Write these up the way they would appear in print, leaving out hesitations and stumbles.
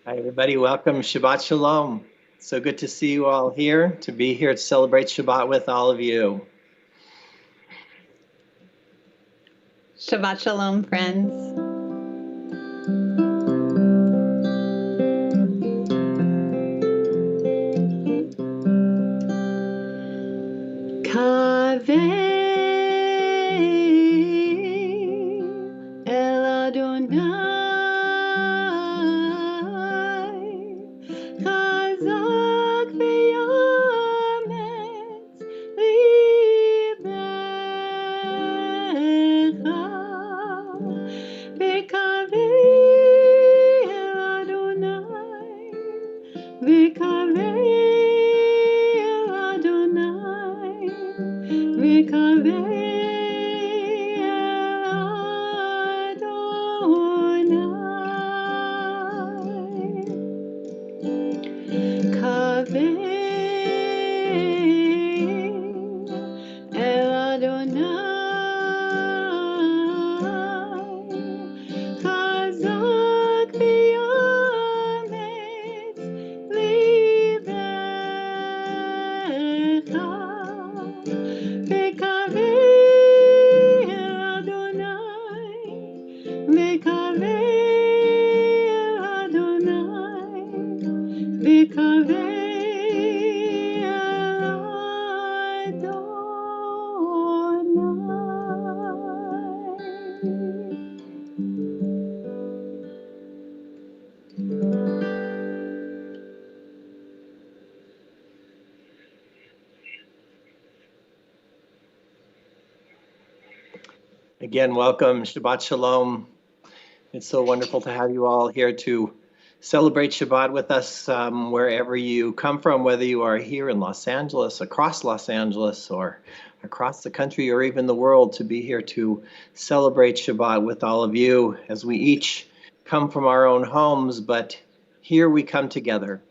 Hi, everybody. Welcome. Shabbat Shalom. So good to see you all here, to be here to celebrate Shabbat with all of you. Shabbat Shalom, friends. Kaveh El Adonai Chazak v'yametz libecha V'kaveh El Adonai V'kaveh El Adonai V'kaveh El Adonai Kaveh El Adonai Chazak v'yametz libecha V'kaveh El Adonai V'kaveh El Adonai V'kaveh El Adonai. Again, welcome. Shabbat Shalom. It's so wonderful to have you all here to celebrate Shabbat with us wherever you come from, whether you are here in Los Angeles, across Los Angeles, or across the country, or even the world, to be here to celebrate Shabbat with all of you as we each come from our own homes, but here we come together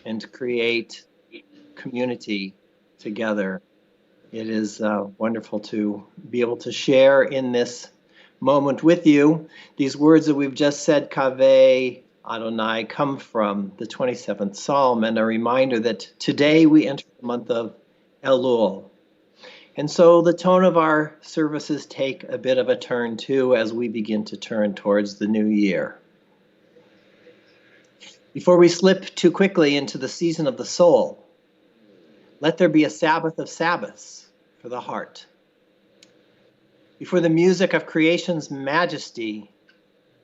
and to create community together. It is wonderful to be able to share in this moment with you. These words that we've just said, Kaveh Adonai, come from the 27th Psalm, and a reminder that today we enter the month of Elul. And so the tone of our services take a bit of a turn too as we begin to turn towards the new year. Before we slip too quickly into the season of the soul, let there be a Sabbath of Sabbaths for the heart. Before the music of creation's majesty,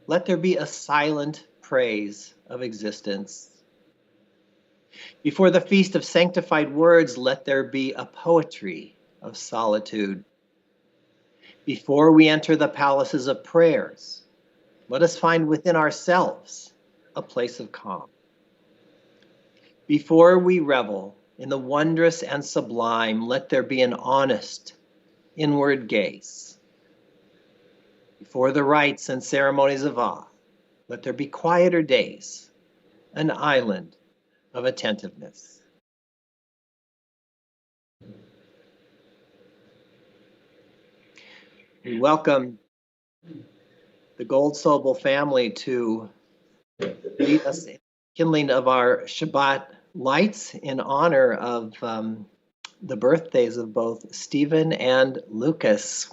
let there be a silent praise of existence. Before the feast of sanctified words, let there be a poetry of solitude. Before we enter the palaces of prayers, let us find within ourselves a place of calm. Before we revel in the wondrous and sublime, let there be an honest inward gaze. Before the rites and ceremonies of awe, let there be quieter days, an island of attentiveness. We welcome the Gold Sobel family to lead us in the kindling of our Shabbat lights in honor of the birthdays of both Stephen and Lucas.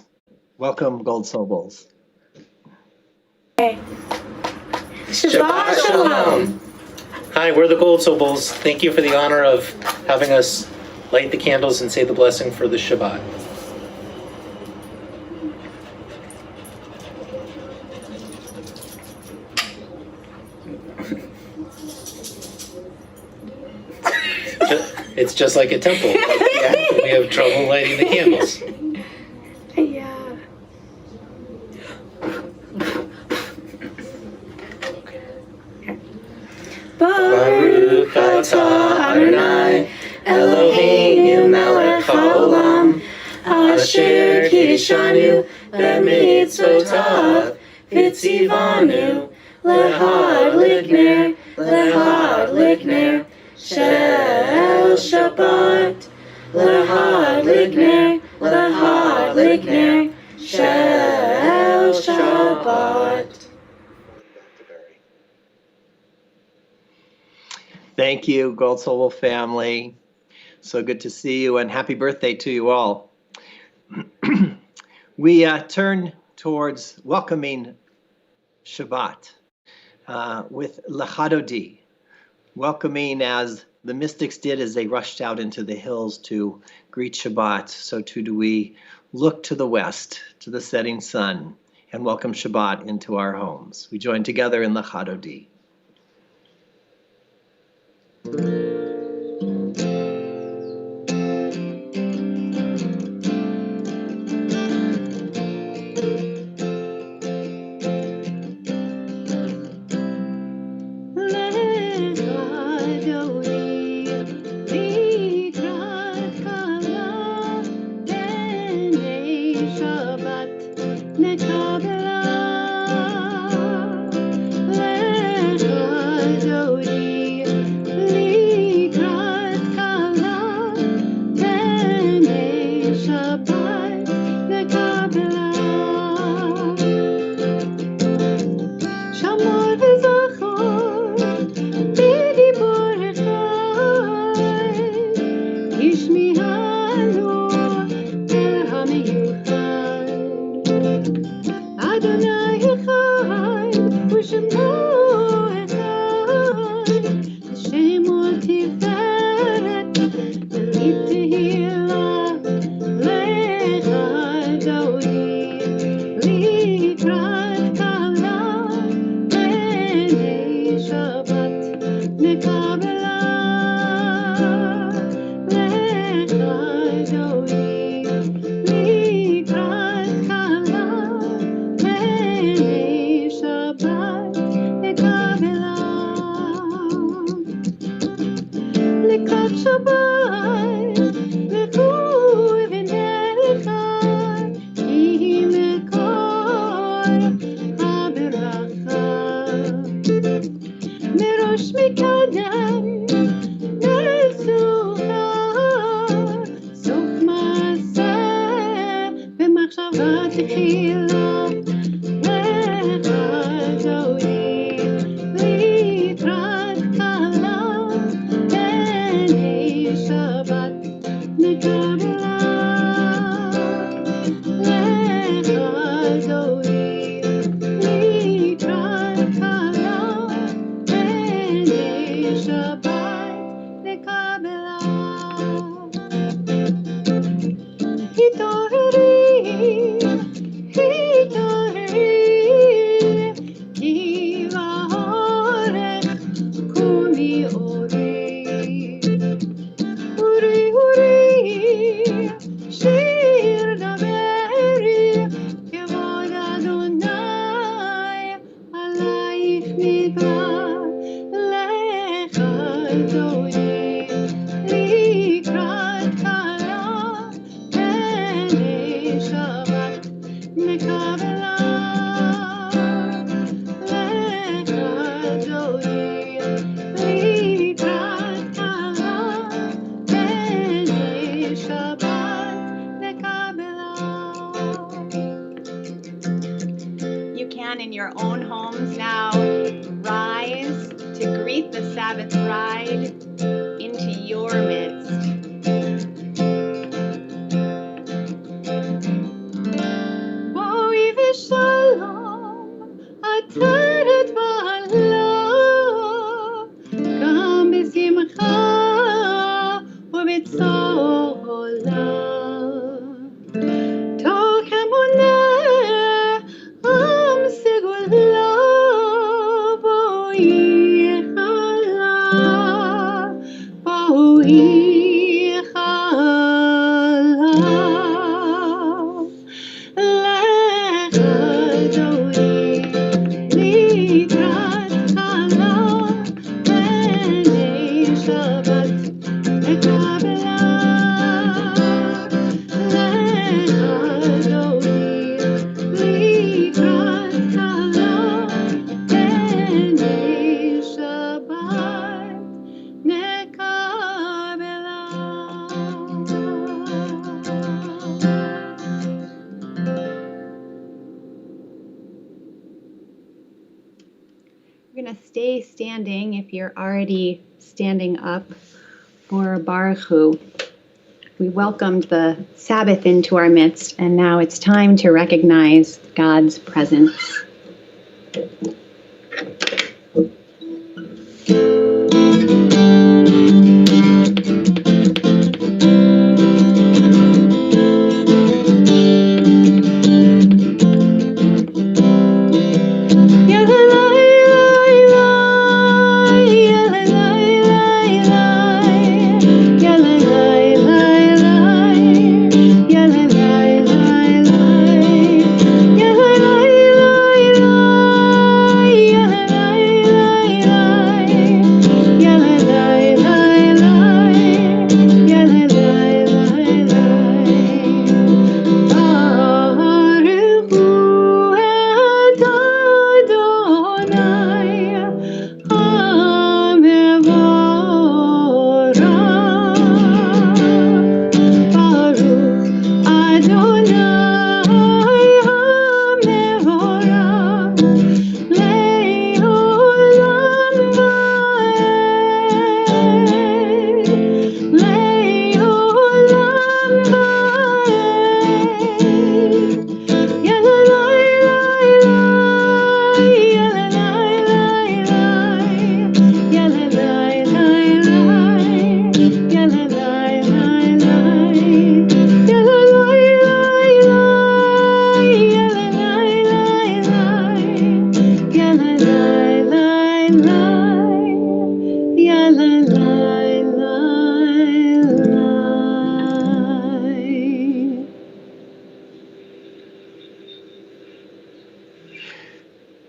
Welcome, Gold Sobels. Shabbat Shalom. Hi, we're the Gold Sobels. Thank you for the honor of having us light the candles and say the blessing for the Shabbat. It's just like a temple. We have trouble lighting the candles. Yeah. Baruch atah Adonai Eloheinu melech haolam asher kiddushanu b'mitzvotav v'tzivanu lehadlik ner shel Shabbat lehadlik ner shel Shabbat. Thank you, Gold Soul family. So good to see you, and happy birthday to you all. We turn towards welcoming Shabbat with Lechadodi, welcoming as the mystics did as they rushed out into the hills to greet Shabbat. So too do we look to the west, to the setting sun, and welcome Shabbat into our homes. We join together in Lechadodi. In your own homes now, rise to greet the Sabbath bride into your midst. Boi v'shalom, ataret ba'ala, gam b'simcha u'b'tzola. Tochem oneh, am segula, boi chala, boi chala. We're going to stay standing if you're already standing up for Baruch Hu. We welcomed the Sabbath into our midst, and now it's time to recognize God's presence.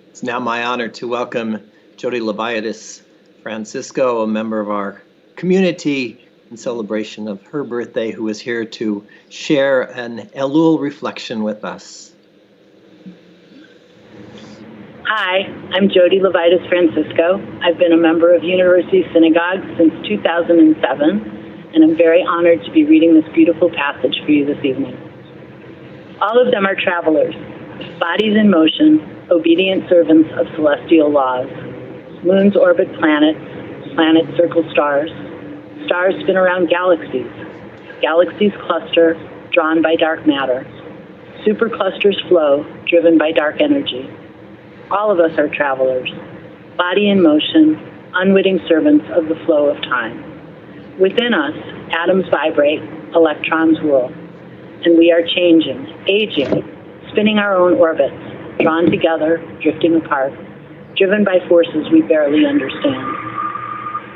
It's now my honor to welcome Jody Leviatis Francisco, a member of our community in celebration of her birthday, who is here to share an Elul reflection with us. Hi, I'm Jody Leviatis Francisco. I've been a member of University Synagogue since 2007, and I'm very honored to be reading this beautiful passage for you this evening. All of them are travelers, bodies in motion, obedient servants of celestial laws. Moons orbit planets, planets circle stars, stars spin around galaxies, galaxies cluster, drawn by dark matter, superclusters flow, driven by dark energy. All of us are travelers, body in motion, unwitting servants of the flow of time. Within us, atoms vibrate, electrons whirl, and we are changing, aging, spinning our own orbits, drawn together, drifting apart, driven by forces we barely understand.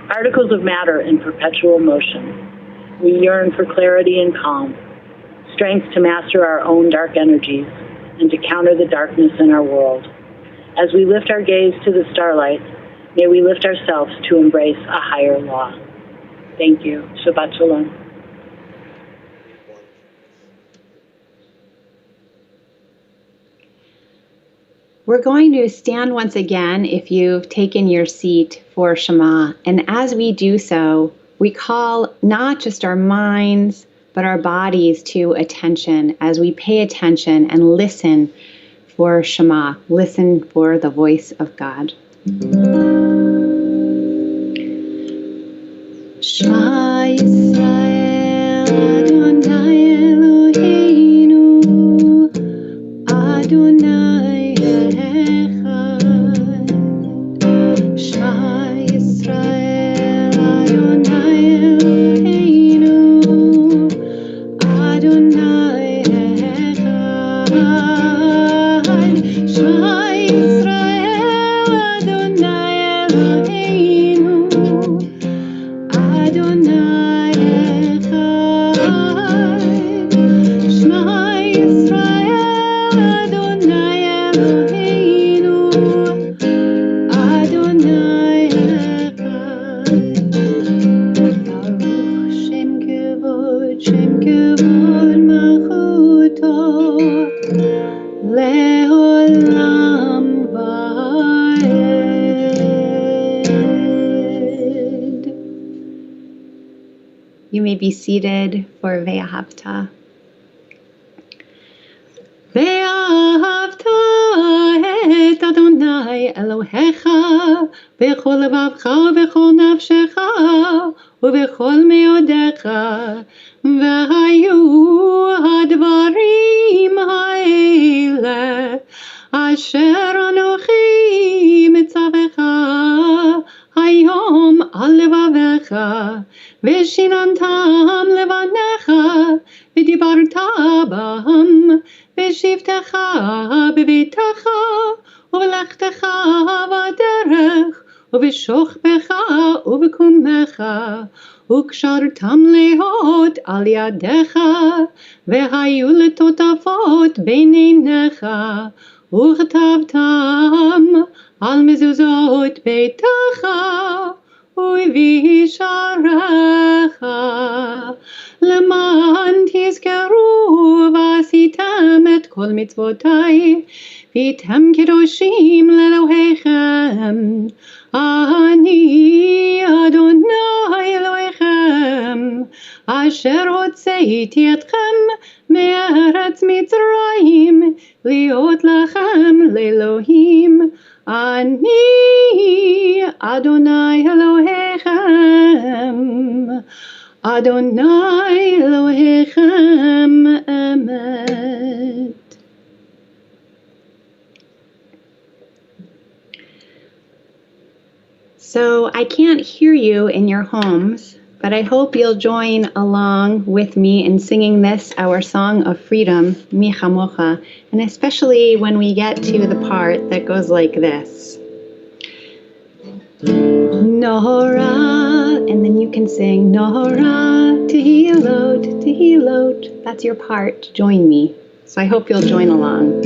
Particles of matter in perpetual motion. We yearn for clarity and calm, strength to master our own dark energies and to counter the darkness in our world. As we lift our gaze to the starlight, may we lift ourselves to embrace a higher law. Thank you. Shabbat Shalom. We're going to stand once again if you've taken your seat for Shema. And as we do so, we call not just our minds, but our bodies to attention as we pay attention and listen for Shema. Listen for the voice of God. Shema Yisrael Adonai Eloheinu Adonai Echad. Shema Yisrael Adonai Eloheinu Adonai Echad. Shema Yisrael Adonai Eloheinu Adonai Echad. Shema Yisrael Adonai Eloheinu Adonai Echad. Baruch Shem Kevod Malchuto Le'olam Va'ed. You may be seated for Ve'ahavta. Ve'ahavta et Adonai Adonai Elohecha bechol levavcha ubechol nafshecha ubechol meodecha v'hayu hadvarim ha'ele asher anochi mitzavecha hayom al levavecha v'shinantam levanecha v'dibarta bam v'shivtecha b'vitecha ובלכתך בדרך, ובשוכבך ובקומך, וקשרתם להיות על ידיך, והיו לטוטפות בין עיניך, וכתבתם על מזוזות ביתך, ובשעריך, למען תזכרו ועשיתם את כל מצוותי, והייתם קדושים לאלוהיכם, אני אדוני אלוהיכם, אשר הוצאתי אתכם מארץ מצרים, להיות לכם לאלוהים, אני אדוני אלוהיכם, אדוני אלוהיכם אמת. So I can't hear you in your homes, but I hope you'll join along with me in singing this, our song of freedom, Mi Chamocha, and especially when we get to the part that goes like this. Nohora, and then you can sing Nohora, Tehilot, Tehilot. That's your part. Join me. So I hope you'll join along.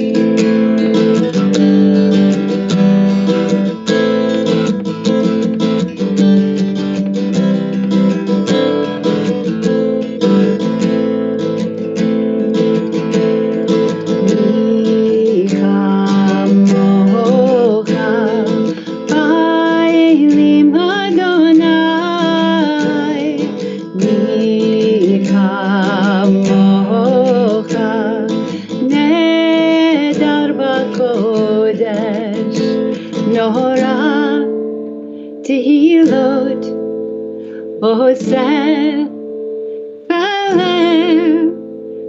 Tehilot, Oseh, Feleh,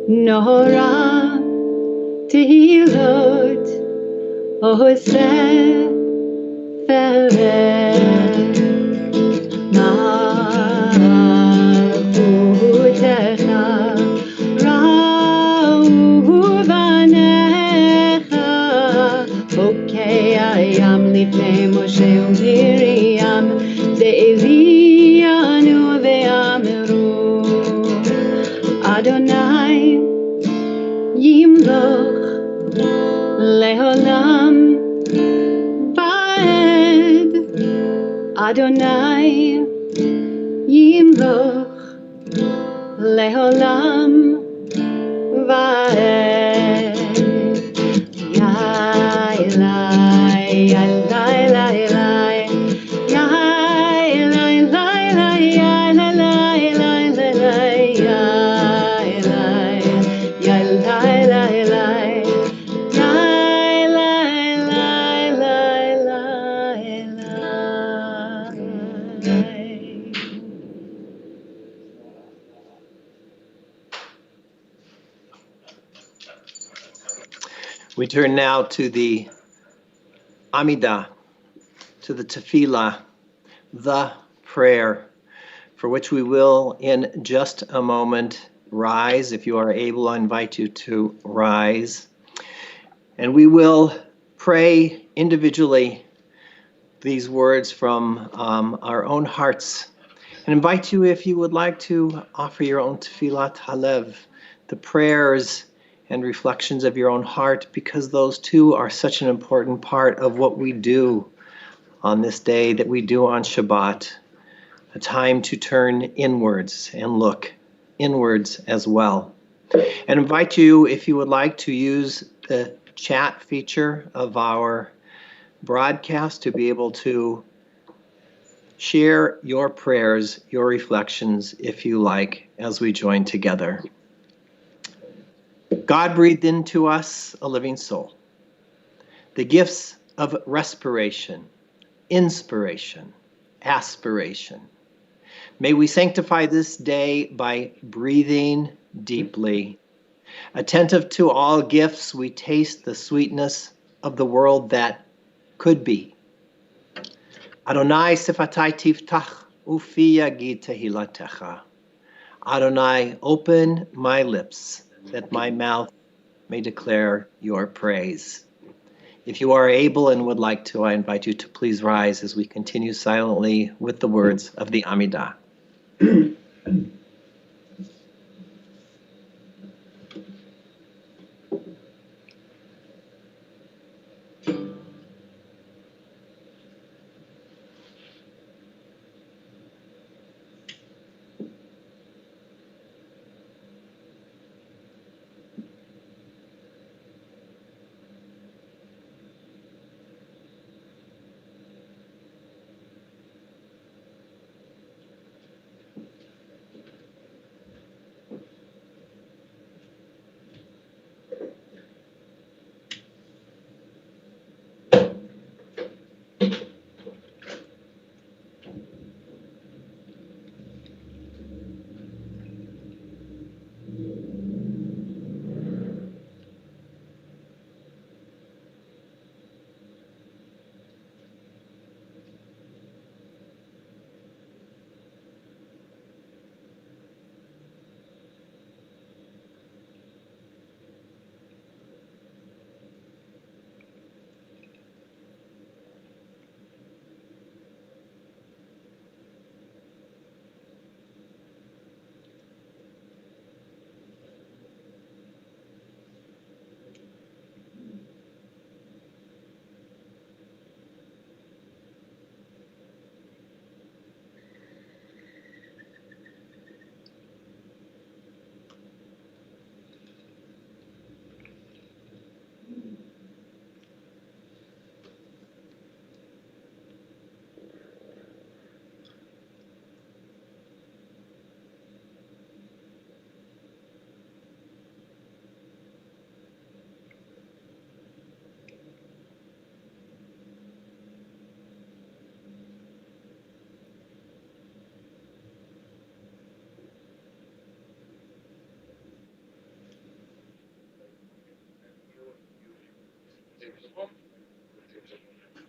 Nohora, Tehilot, Oseh, Feleh, Malchutecha, Ra'u banecha, Okei ayam lifnei Moshe u'Miriam, Ze'evianu ve'ameru, Adonai yimloch le'olam va'ed, Adonai yimloch le'olam va'ed. Yai-lai, yai-lai, lai-lai, yai-lai, lai-lai, yai-lai, lai-lai, yai-lai, yai-lai, lai-lai, yai-lai, lai-lai. We turn now to the Amidah, to the Tefillah, the prayer, for which we will in just a moment rise. If you are able, I invite you to rise. And we will pray individually these words from our own hearts, and invite you, if you would like, to offer your own Tefillat Halev, the prayers and reflections of your own heart, because those too are such an important part of what we do on this day, that we do on Shabbat, a time to turn inwards and look inwards as well. And invite you, if you would like, to use the chat feature of our broadcast to be able to share your prayers, your reflections, if you like, as we join together. God breathed into us a living soul. The gifts of respiration, inspiration, aspiration. May we sanctify this day by breathing deeply. Attentive to all gifts, we taste the sweetness of the world that could be. Adonai sifatai tiftach ufi yagid tehilatecha. Adonai, open my lips, that my mouth may declare your praise. If you are able and would like to, I invite you to please rise as we continue silently with the words of the Amidah.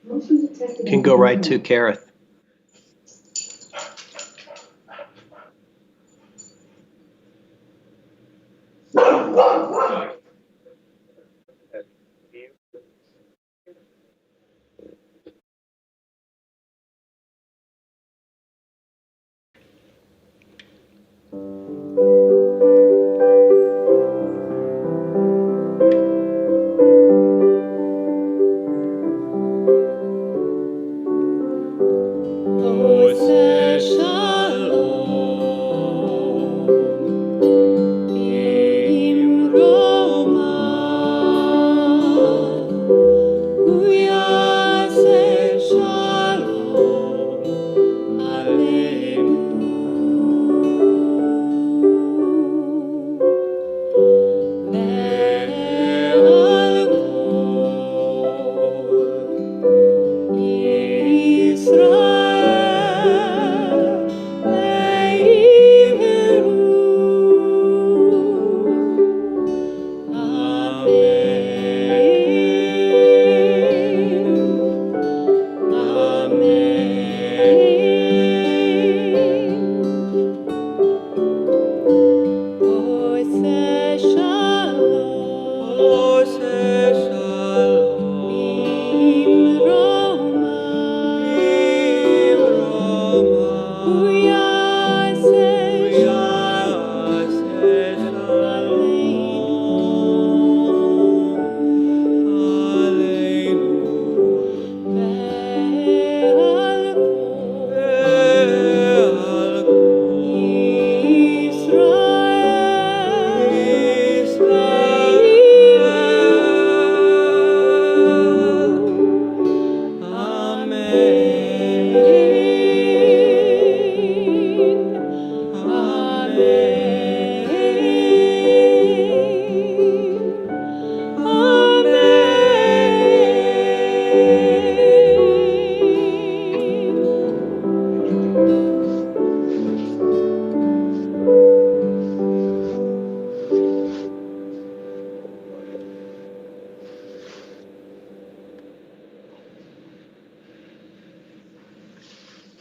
You can go right to Kareth.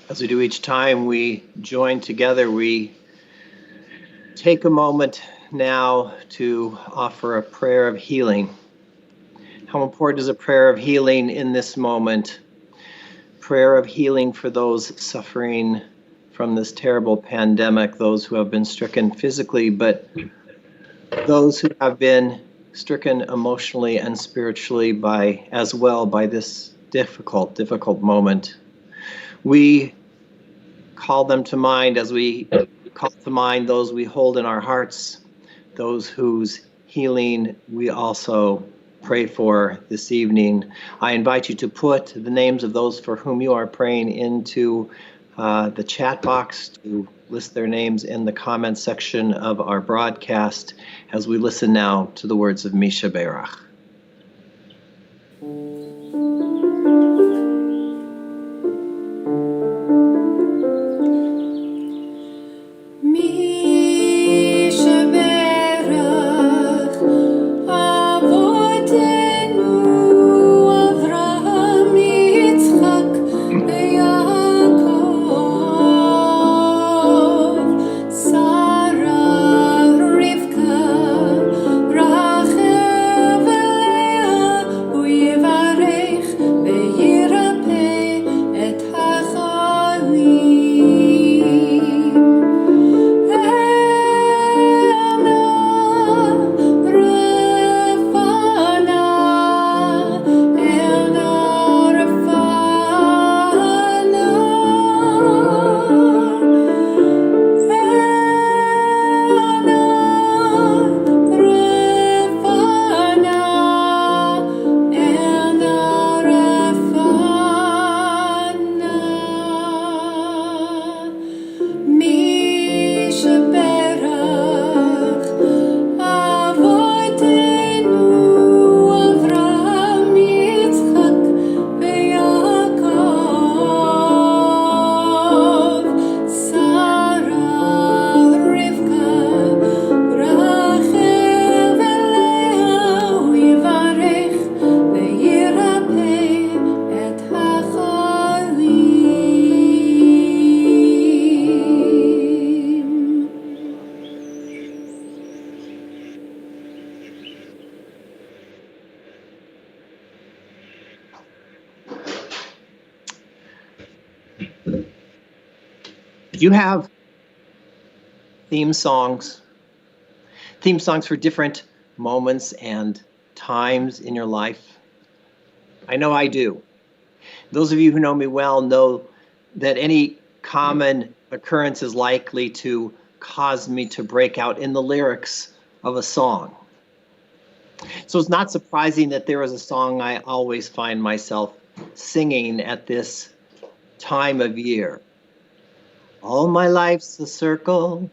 As we do each time we join together, we take a moment now to offer a prayer of healing. How important is a prayer of healing in this moment? Prayer of healing for those suffering from this terrible pandemic, those who have been stricken physically, but those who have been stricken emotionally and spiritually by this difficult moment. We call them to mind as we call to mind those we hold in our hearts, those whose healing we also pray for this evening. I invite you to put the names of those for whom you are praying into the chat box, to list their names in the comments section of our broadcast as we listen now to the words of Misha Berach. Do you have theme songs for different moments and times in your life? I know I do. Those of you who know me well know that any common occurrence is likely to cause me to break out in the lyrics of a song. So it's not surprising that there is a song I always find myself singing at this time of year. All my life's a circle,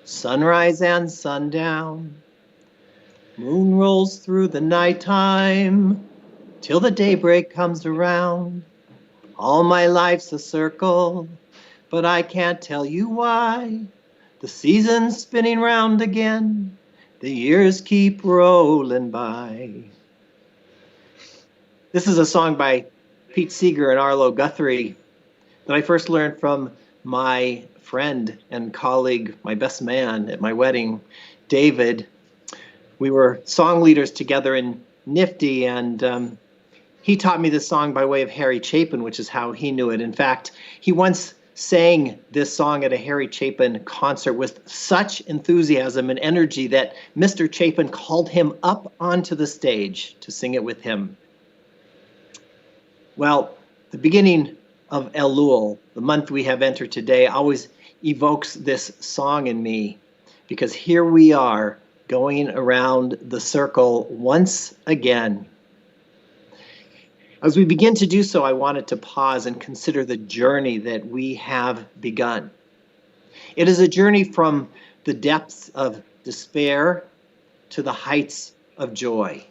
sunrise and sundown. Moon rolls through the nighttime till the daybreak comes around. All my life's a circle, but I can't tell you why. The season's spinning round again, the years keep rolling by. This is a song by Pete Seeger and Arlo Guthrie that I first learned from my friend and colleague, my best man at my wedding, David. We were song leaders together in Nifty, and he taught me this song by way of Harry Chapin, which is how he knew it. In fact, he once sang this song at a Harry Chapin concert with such enthusiasm and energy that Mr. Chapin called him up onto the stage to sing it with him. Well, the beginning of Elul, the month we have entered today, always evokes this song in me, because here we are going around the circle once again. As we begin to do so, I wanted to pause and consider the journey that we have begun. It is a journey from the depths of despair to the heights of joy.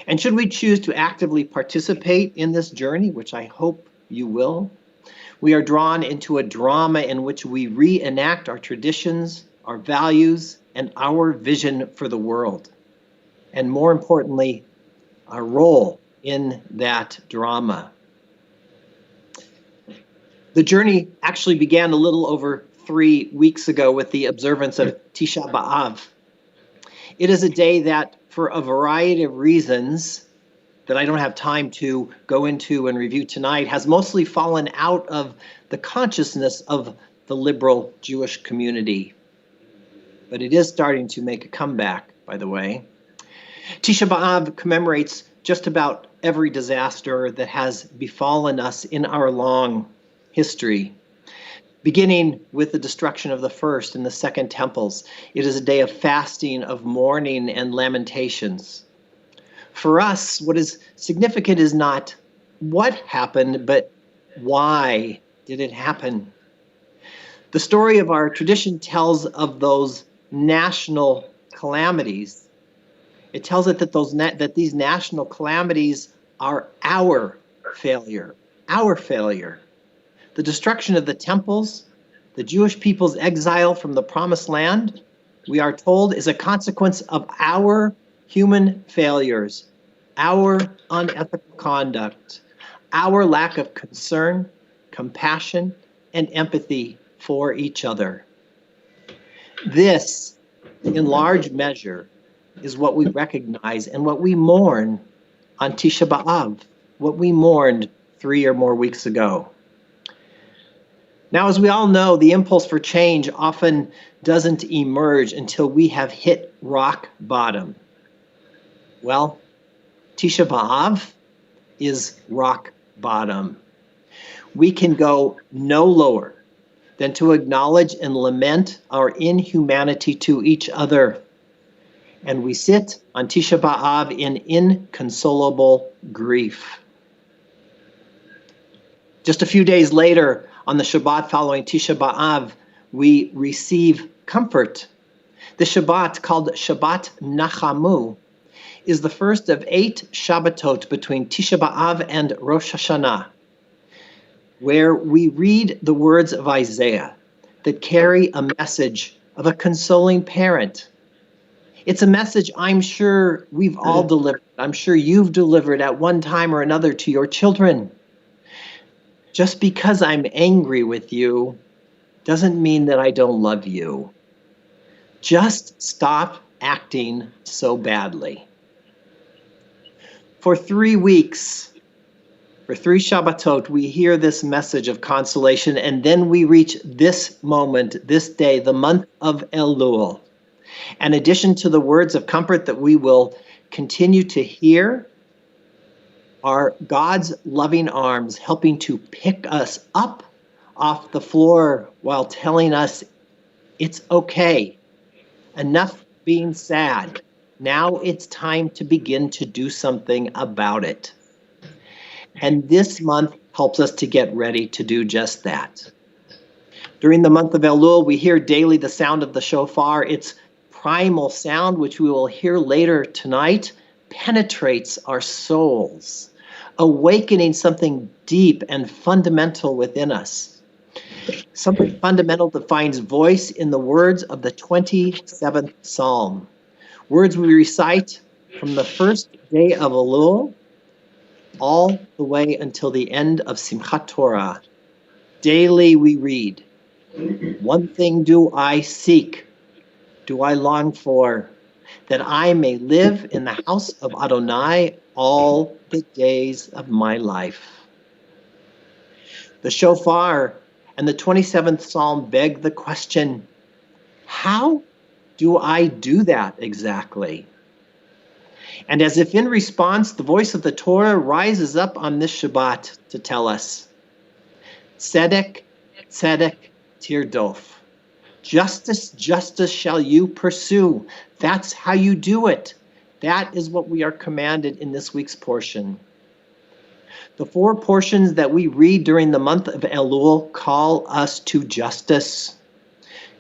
And should we choose to actively participate in this journey, which I hope you will, we are drawn into a drama in which we reenact our traditions, our values, and our vision for the world. And more importantly, our role in that drama. The journey actually began a little over 3 weeks ago with the observance of Tisha B'Av. It is a day that, for a variety of reasons that I don't have time to go into and review tonight, has mostly fallen out of the consciousness of the liberal Jewish community. But it is starting to make a comeback, by the way. Tisha B'Av commemorates just about every disaster that has befallen us in our long history. Beginning with the destruction of the first and the second temples, it is a day of fasting, of mourning, and lamentations. For us, what is significant is not what happened, but why did it happen? The story of our tradition tells of those national calamities. It tells it that these national calamities are our failure. The destruction of the temples, the Jewish people's exile from the promised land, we are told, is a consequence of our human failures, our unethical conduct, our lack of concern, compassion, and empathy for each other. This, in large measure, is what we recognize and what we mourn on Tisha B'Av, what we mourned 3 or more weeks ago. Now, as we all know, the impulse for change often doesn't emerge until we have hit rock bottom. Well, Tisha B'Av is rock bottom. We can go no lower than to acknowledge and lament our inhumanity to each other. And we sit on Tisha B'Av in inconsolable grief. Just a few days later, on the Shabbat following Tisha B'Av, we receive comfort. The Shabbat, called Shabbat Nachamu, is the first of 8 Shabbatot between Tisha B'Av and Rosh Hashanah, where we read the words of Isaiah that carry a message of a consoling parent. It's a message I'm sure we've all delivered. I'm sure you've delivered at one time or another to your children. Just because I'm angry with you doesn't mean that I don't love you. Just stop acting so badly. For 3 weeks, for 3 Shabbatot, we hear this message of consolation, and then we reach this moment, this day, the month of Elul. In addition to the words of comfort that we will continue to hear, are God's loving arms helping to pick us up off the floor while telling us it's okay. Enough being sad. Now it's time to begin to do something about it. And this month helps us to get ready to do just that. During the month of Elul, we hear daily the sound of the shofar. Its primal sound, which we will hear later tonight, penetrates our souls, awakening something deep and fundamental within us. Something fundamental that finds voice in the words of the 27th Psalm. Words we recite from the first day of Elul all the way until the end of Simchat Torah. Daily we read, "One thing do I seek, do I long for, that I may live in the house of Adonai all the days of my life." The shofar and the 27th Psalm beg the question, how do I do that exactly? And as if in response, the voice of the Torah rises up on this Shabbat to tell us, Tzedek, tzedek, tirdof. Justice, justice shall you pursue. That's how you do it. That is what we are commanded in this week's portion. The 4 portions that we read during the month of Elul call us to justice.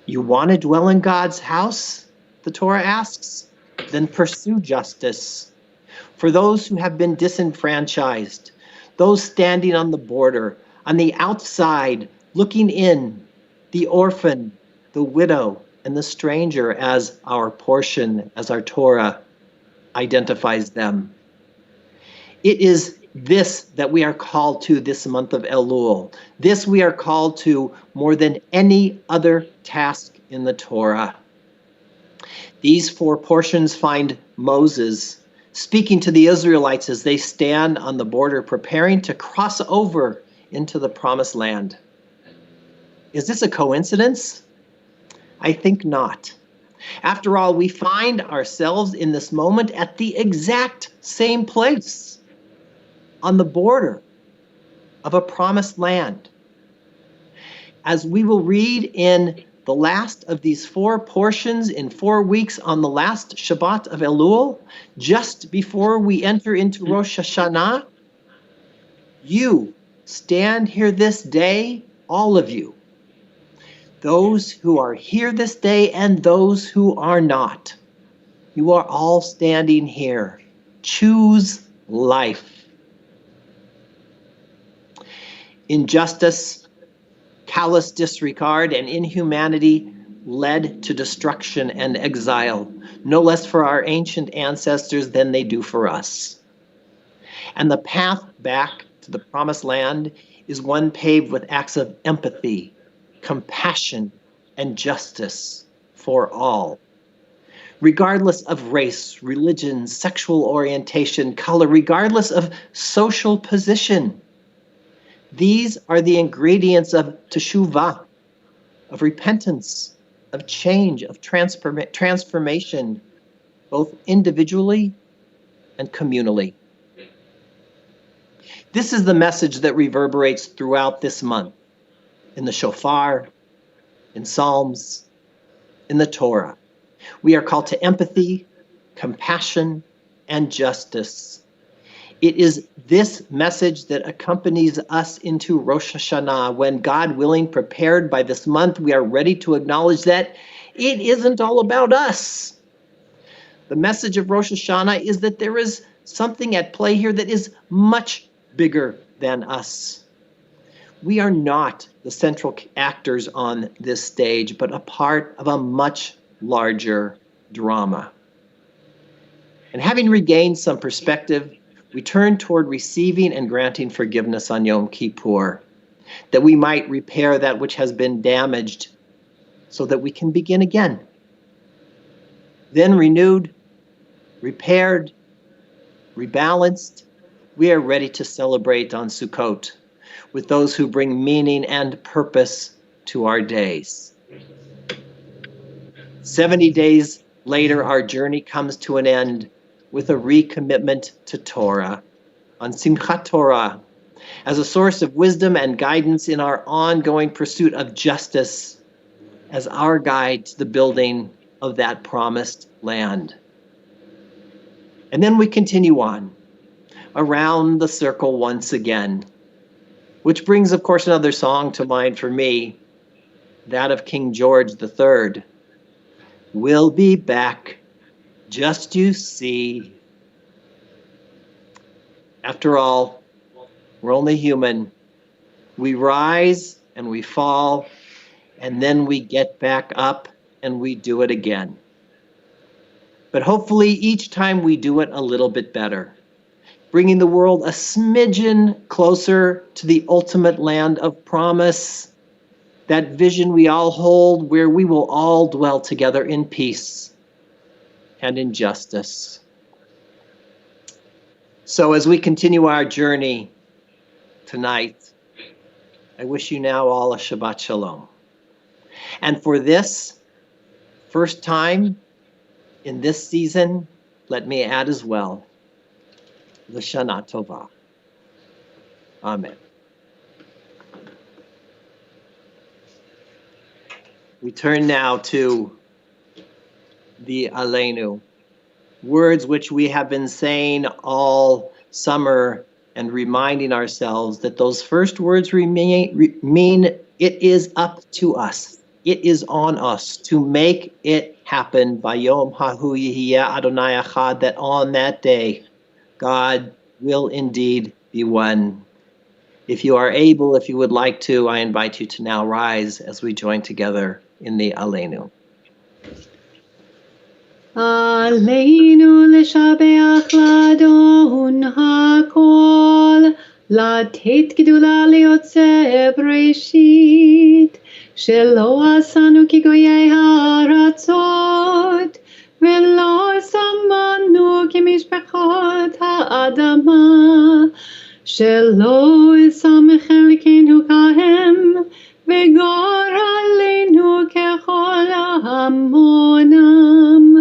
You want to dwell in God's house? The Torah asks. Then pursue justice. For those who have been disenfranchised, those standing on the border, on the outside, looking in, the orphan, the widow, and the stranger as our portion, as our Torah identifies them. It is This that we are called to this month of Elul. This we are called to more than any other task in the Torah. These 4 portions find Moses speaking to the Israelites as they stand on the border preparing to cross over into the promised land. Is this a coincidence? I think not. After all, we find ourselves in this moment at the exact same place, on the border of a promised land. As we will read in the last of these 4 portions in 4 weeks on the last Shabbat of Elul, just before we enter into Rosh Hashanah, you stand here this day, all of you, those who are here this day and those who are not. You are all standing here. Choose life. Injustice, callous disregard, and inhumanity led to destruction and exile, no less for our ancient ancestors than they do for us. And the path back to the promised land is one paved with acts of empathy, compassion, and justice for all. Regardless of race, religion, sexual orientation, color, regardless of social position. These are the ingredients of teshuvah, of repentance, of change, of transformation, both individually and communally. This is the message that reverberates throughout this month, in the shofar, in Psalms, in the Torah. We are called to empathy, compassion, and justice. It is this message that accompanies us into Rosh Hashanah, when, God willing, prepared by this month, we are ready to acknowledge that it isn't all about us. The message of Rosh Hashanah is that there is something at play here that is much bigger than us. We are not the central actors on this stage, but a part of a much larger drama. And having regained some perspective, we turn toward receiving and granting forgiveness on Yom Kippur, that we might repair that which has been damaged so that we can begin again. Then renewed, repaired, rebalanced, we are ready to celebrate on Sukkot with those who bring meaning and purpose to our days. 70 days later, our journey comes to an end with a recommitment to Torah, on Simchat Torah, as a source of wisdom and guidance in our ongoing pursuit of justice, as our guide to the building of that promised land. And then we continue on, around the circle once again, which brings, of course, another song to mind for me, that of King George III. We'll be back, just you see. After all, we're only human. We rise and we fall, and then we get back up and we do it again. But hopefully each time we do it a little bit better, bringing the world a smidgen closer to the ultimate land of promise, that vision we all hold where we will all dwell together in peace and in justice. So as we continue our journey tonight, I wish you now all a Shabbat Shalom. And for this first time in this season, let me add as well, L'Shana Tova. Amen. We turn now to the Aleinu, words which we have been saying all summer and reminding ourselves that those first words mean it is up to us. It is on us to make it happen. Bayom hahu yihiyeh Adonai echad, that on that day, God will indeed be one. If you are able, if you would like to, I invite you to now rise as we join together in the Aleinu. עלינו לשבח לאדון הכל, לתת גדולה ליוצא בראשית, שלא עשנו כגויי הארצות, ולא שמנו כמשפחות האדמה, שלא שם חלקנו כהם, וגור עלינו ככל המונם.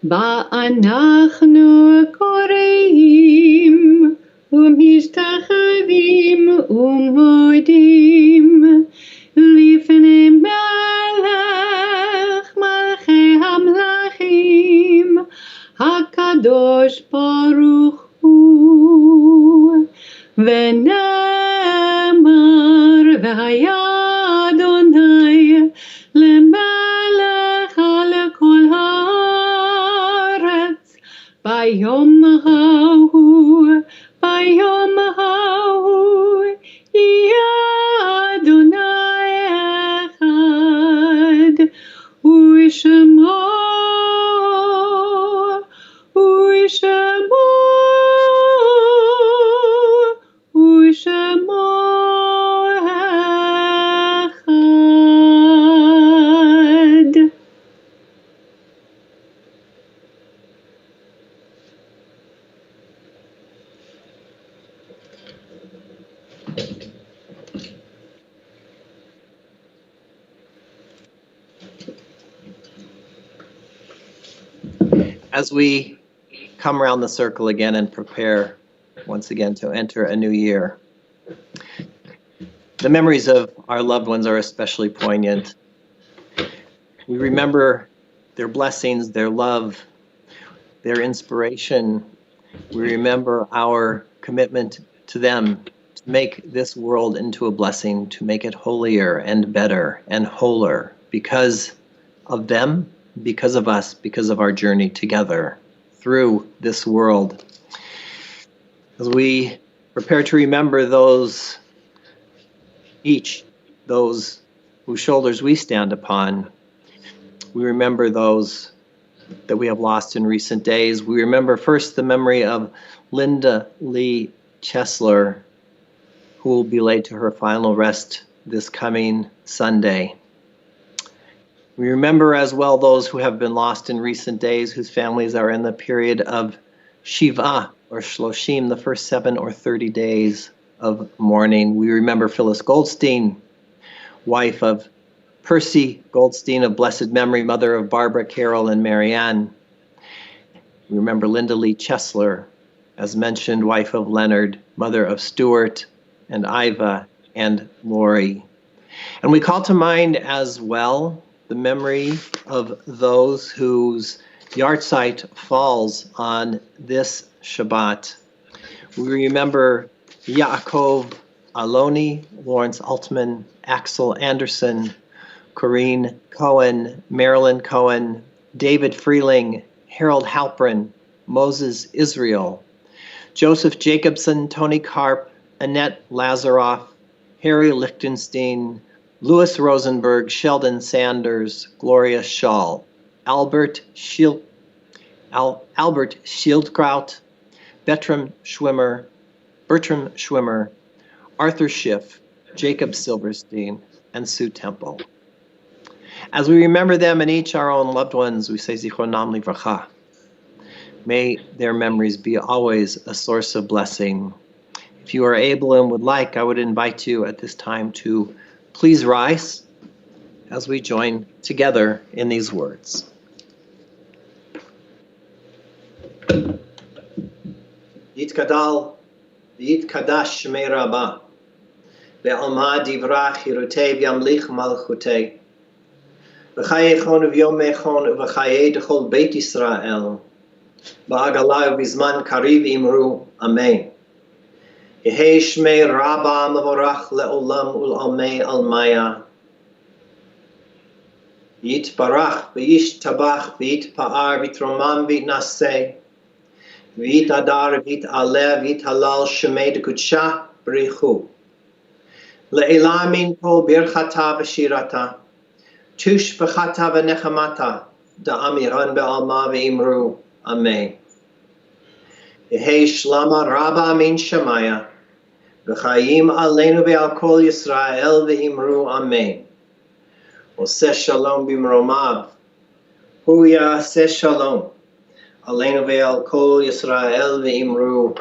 ואנחנו קוראים ומשתחווים ומודים לפני מלך מלכי המלכים הקדוש ברוך הוא, ונאמר והיה אדוני למלך על כל הארץ ביום ההוא, ביום ההוא יהיה אדוני אחד, ושמו אחד. As we come around the circle again and prepare once again to enter a new year, the memories of our loved ones are especially poignant. We remember their blessings, their love, their inspiration. We remember our commitment to them to make this world into a blessing, to make it holier and better and wholer because of them, because of us, because of our journey together through this world. As we prepare to remember those whose shoulders we stand upon, we remember those that we have lost in recent days. We remember first the memory of Linda Lee Chesler, who will be laid to her final rest this coming Sunday. We remember as well those who have been lost in recent days, whose families are in the period of Shiva or Shloshim, the first 7 or 30 days of mourning. We remember Phyllis Goldstein, wife of Percy Goldstein of blessed memory, mother of Barbara, Carol, and Marianne. We remember Linda Lee Chesler, as mentioned, wife of Leonard, mother of Stuart and Iva and Lori. And we call to mind as well the memory of those whose yahrzeit falls on this Shabbat. We remember Yaakov Aloni, Lawrence Altman, Axel Anderson, Corrine Cohen, Marilyn Cohen, David Freeling, Harold Halprin, Moses Israel, Joseph Jacobson, Tony Karp, Annette Lazaroff, Harry Lichtenstein, Louis Rosenberg, Sheldon Sanders, Gloria Schall, Albert Schildkraut, Bertram Schwimmer, Arthur Schiff, Jacob Silverstein, and Sue Temple. As we remember them and each our own loved ones, we say Zichronam Livracha. May their memories be always a source of blessing. If you are able and would like, I would invite you at this time to please rise as we join together in these words. Yitkadal v'yitkadash shmei Rabbah ve'alma divrach hirutei v'yamlich malchutei v'chayechon v'yomechon v'chayei d'chol Beit Yisrael ba'agalai v'zman kariv imru amen. Yehei shmei Rabbah mevorach le'olam ul'almei almaya Yitbarach v'yishtabach v'yitpa'ar v'yitromam v'yitnaseh V'it adar v'it aleh v'it halal shemei d'kudsha b'richu. Le'ela min kol birchata v'shirata. Tush b'chata v'nechamata. da'amiran be'alma ve'imru amen. Yehi shlama rabba min shamaya v'chayim aleinu ve'al kol Yisrael ve'imru amen. Oseh shalom b'mromav hu ya'aseh shalom aleinu ve'al kol Yisrael ve'imru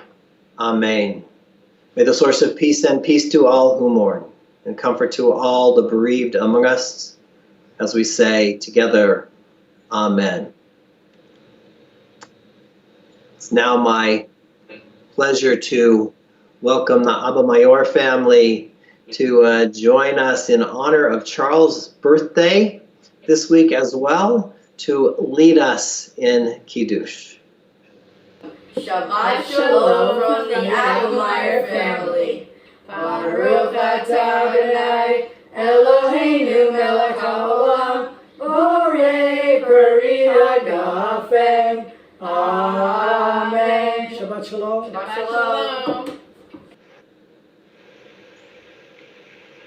amen. May the source of peace send peace to all who mourn and comfort to all the bereaved among us, as we say together, Amen. It's now my pleasure to welcome the Abba Mayor family to join us in honor of Charles' birthday this week as well, to lead us in Kiddush. Shabbat Shalom from the Abelmeyer family. Baruch atah Adonai, Eloheinu melech haolam, borei peri hagafen. Amen. Shabbat Shalom. Shabbat Shalom.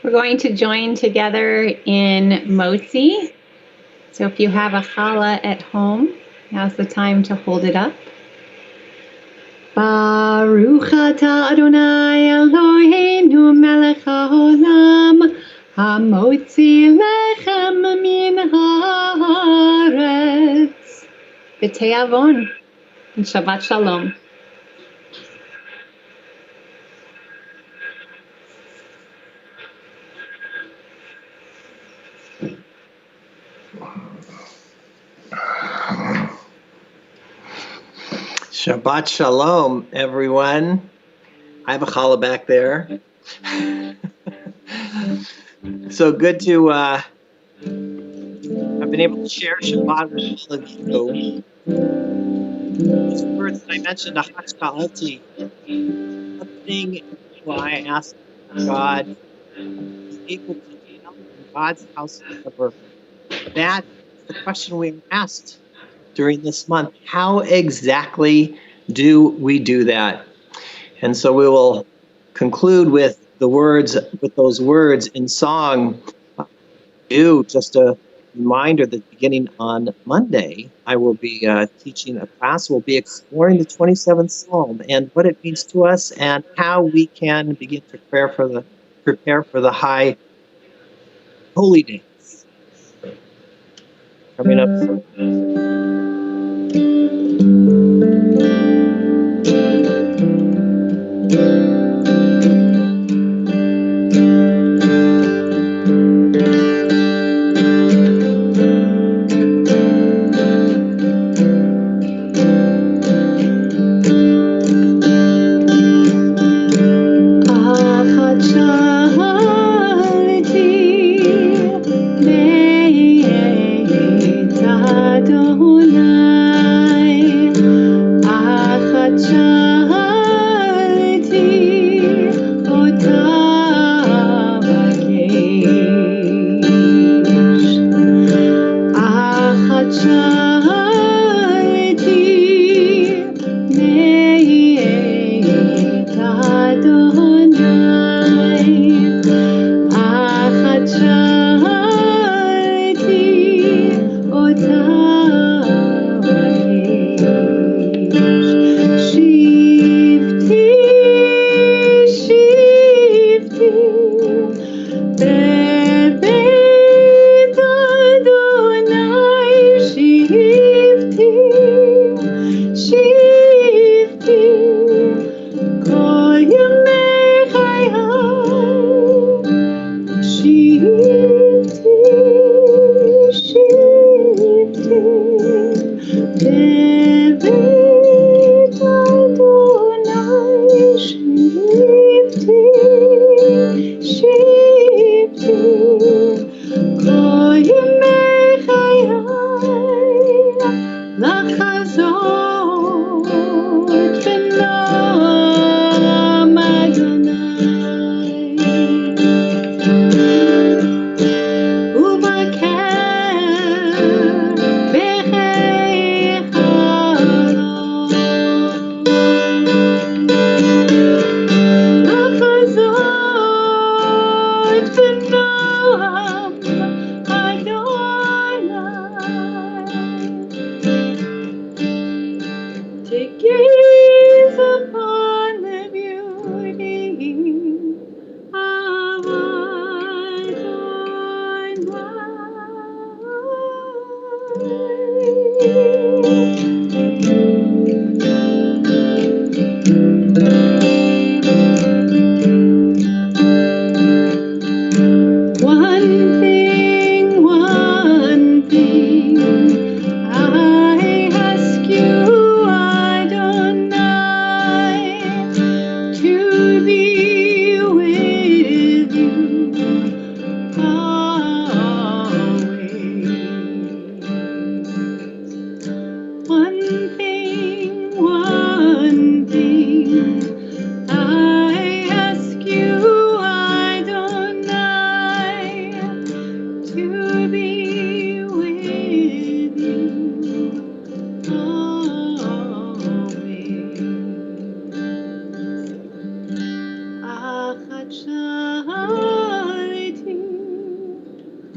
We're going to join together in Motzi. So if you have a challah at home, now's the time to hold it up. Baruch atah Adonai Eloheinu melech haolam, hamotzi lechem min haaretz. B'te'avon. And Shabbat Shalom. Shabbat Shalom, everyone. I have a challah back there. So good to have been able to share Shabbat with all of you. These words that I mentioned, Achashka'alti, one thing I asked God to be able to dwell in God's house forever. That is the question we asked during this month. How exactly do we do that? And so we will conclude with those words in song. Just a reminder that beginning on Monday, I will be teaching a class. We'll be exploring the 27th Psalm and what it means to us and how we can begin to prepare for the high holy days coming up soon.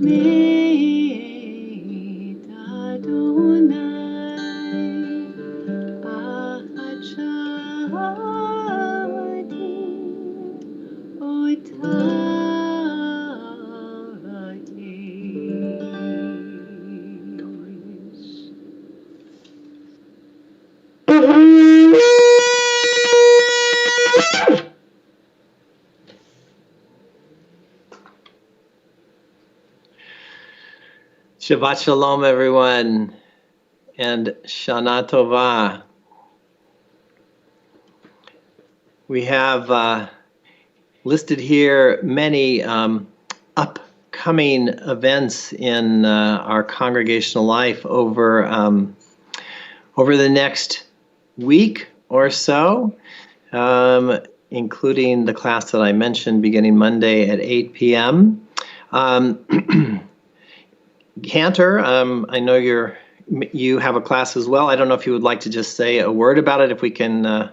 Meit Adonai Achat Shavatim Otavish. Shabbat Shalom, everyone, and Shana Tova. We have listed here many upcoming events in our congregational life over the next week or so, including the class that I mentioned beginning Monday at 8 p.m. Cantor, I know you have a class as well. I don't know if you would like to just say a word about it. If we can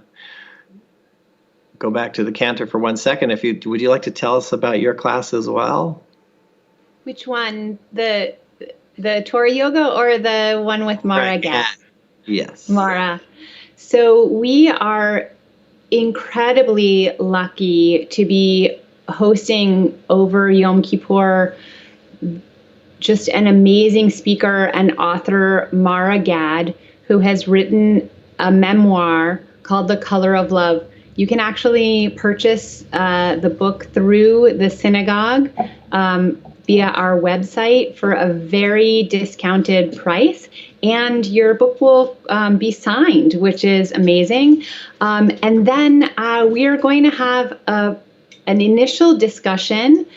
go back to the Cantor for 1 second. Would you like to tell us about your class as well? Which one? The Torah Yoga or the one with Mara Gad? Yes. Mara. So we are incredibly lucky to be hosting over Yom Kippur just an amazing speaker and author, Mara Gad, who has written a memoir called The Color of Love. You can actually purchase the book through the synagogue via our website for a very discounted price, and your book will be signed, which is amazing. And then we are going to have an initial discussion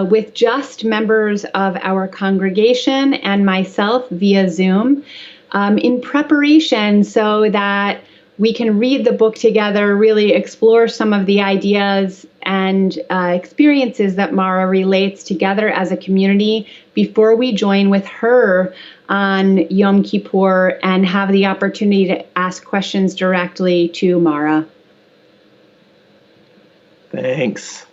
with just members of our congregation and myself via Zoom in preparation so that we can read the book together, really explore some of the ideas and experiences that Mara relates together as a community before we join with her on Yom Kippur and have the opportunity to ask questions directly to Mara. Thanks.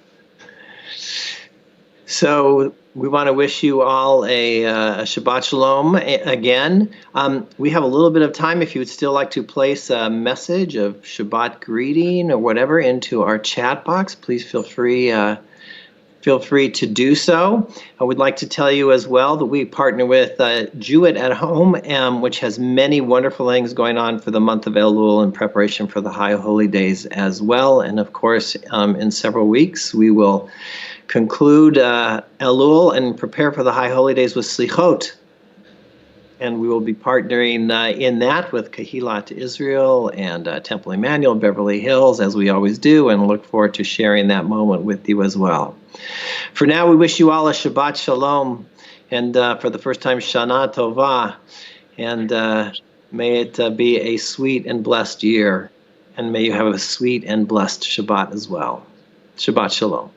So we want to wish you all a Shabbat Shalom again. We have a little bit of time. If you would still like to place a message of Shabbat greeting or whatever into our chat box, please feel free to do so. I would like to tell you as well that we partner with Jewett at Home, which has many wonderful things going on for the month of Elul in preparation for the High Holy Days as well. And of course, in several weeks, we will conclude Elul and prepare for the High Holy Days with Slichot. And we will be partnering in that with Kehilat Israel and Temple Emmanuel, Beverly Hills, as we always do, and look forward to sharing that moment with you as well. For now, we wish you all a Shabbat Shalom, and for the first time, Shana Tova, and may it be a sweet and blessed year, and may you have a sweet and blessed Shabbat as well. Shabbat Shalom.